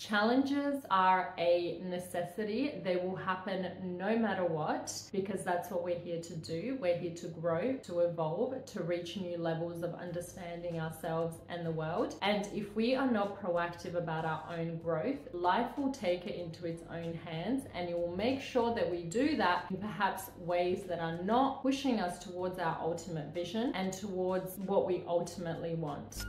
Challenges are a necessity. They will happen no matter what, because that's what we're here to do. We're here to grow, to evolve, to reach new levels of understanding ourselves and the world. And if we are not proactive about our own growth, life will take it into its own hands, and it will make sure that we do that in perhaps ways that are not pushing us towards our ultimate vision and towards what we ultimately want.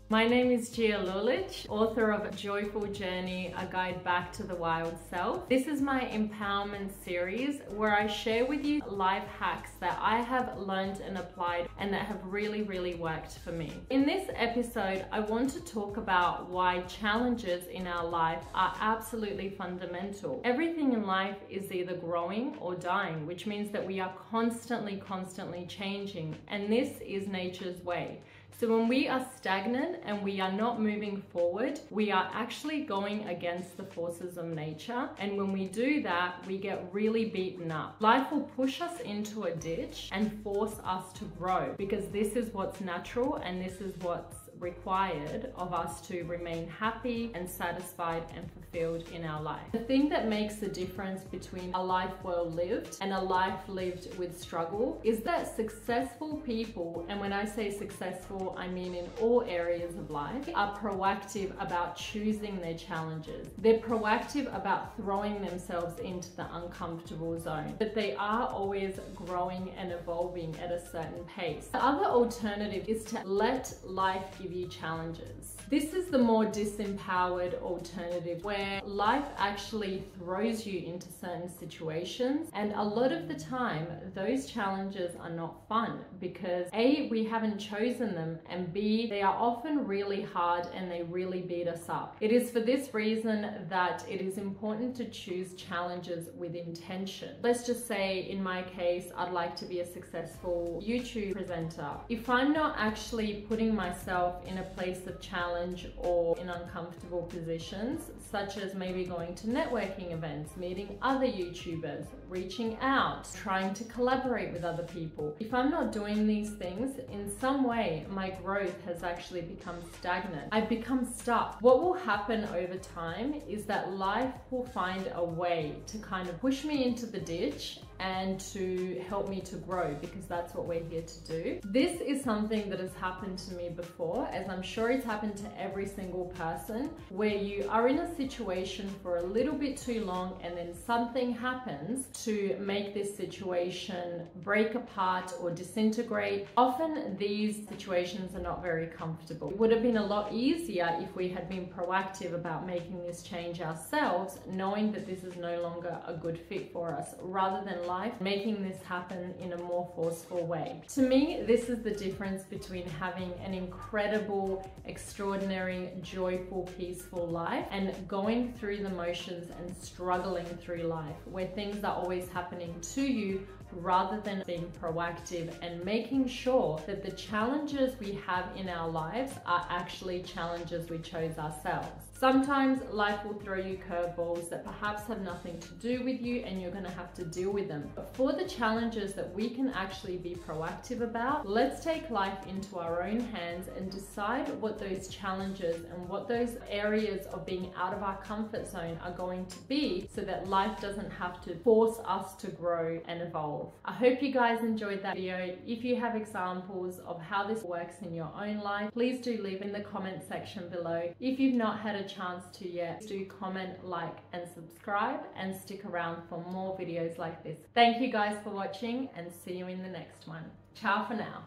My name is Gia Lulich, author of Joyful Journey, A Guide Back to the Wild Self. This is my empowerment series where I share with you life hacks that I have learned and applied and that have really worked for me. In this episode, I want to talk about why challenges in our life are absolutely fundamental. Everything in life is either growing or dying, which means that we are constantly changing, and this is nature's way. So when we are stagnant and we are not moving forward, we are actually going against the forces of nature. And when we do that, we get really beaten up. Life will push us into a ditch and force us to grow, because this is what's natural and this is what's required of us to remain happy and satisfied and fulfilled in our life. The thing that makes the difference between a life well lived and a life lived with struggle is that successful people, and when I say successful, I mean in all areas of life, are proactive about choosing their challenges. They're proactive about throwing themselves into the uncomfortable zone, but they are always growing and evolving at a certain pace. The other alternative is to let life give you challenges. This is the more disempowered alternative, where life actually throws you into certain situations, and a lot of the time those challenges are not fun because A, we haven't chosen them, and B, they are often really hard and they really beat us up. It is for this reason that it is important to choose challenges with intention. Let's just say in my case, I'd like to be a successful YouTube presenter. If I'm not actually putting myself in a place of challenge or in uncomfortable positions, such as maybe going to networking events, meeting other YouTubers, reaching out, trying to collaborate with other people. If I'm not doing these things, in some way my growth has actually become stagnant. I've become stuck. What will happen over time is that life will find a way to kind of push me into the ditch and to help me to grow, because that's what we're here to do. This is something that has happened to me before, as I'm sure it's happened to every single person, where you are in a situation for a little bit too long and then something happens to make this situation break apart or disintegrate. Often these situations are not very comfortable. It would have been a lot easier if we had been proactive about making this change ourselves, knowing that this is no longer a good fit for us, rather than life making this happen in a more forceful way. To me, this is the difference between having an incredible, extraordinary, joyful, peaceful life and going through the motions and struggling through life, where things are always happening to you, rather than being proactive and making sure that the challenges we have in our lives are actually challenges we chose ourselves. Sometimes life will throw you curveballs that perhaps have nothing to do with you, and you're going to have to deal with them. But for the challenges that we can actually be proactive about, let's take life into our own hands and decide what those challenges and what those areas of being out of our comfort zone are going to be, so that life doesn't have to force us to grow and evolve. I hope you guys enjoyed that video. If you have examples of how this works in your own life, please do leave in the comment section below. If you've not had a chance to yet, do comment, like and subscribe, and stick around for more videos like this. Thank you guys for watching, and see you in the next one. Ciao for now.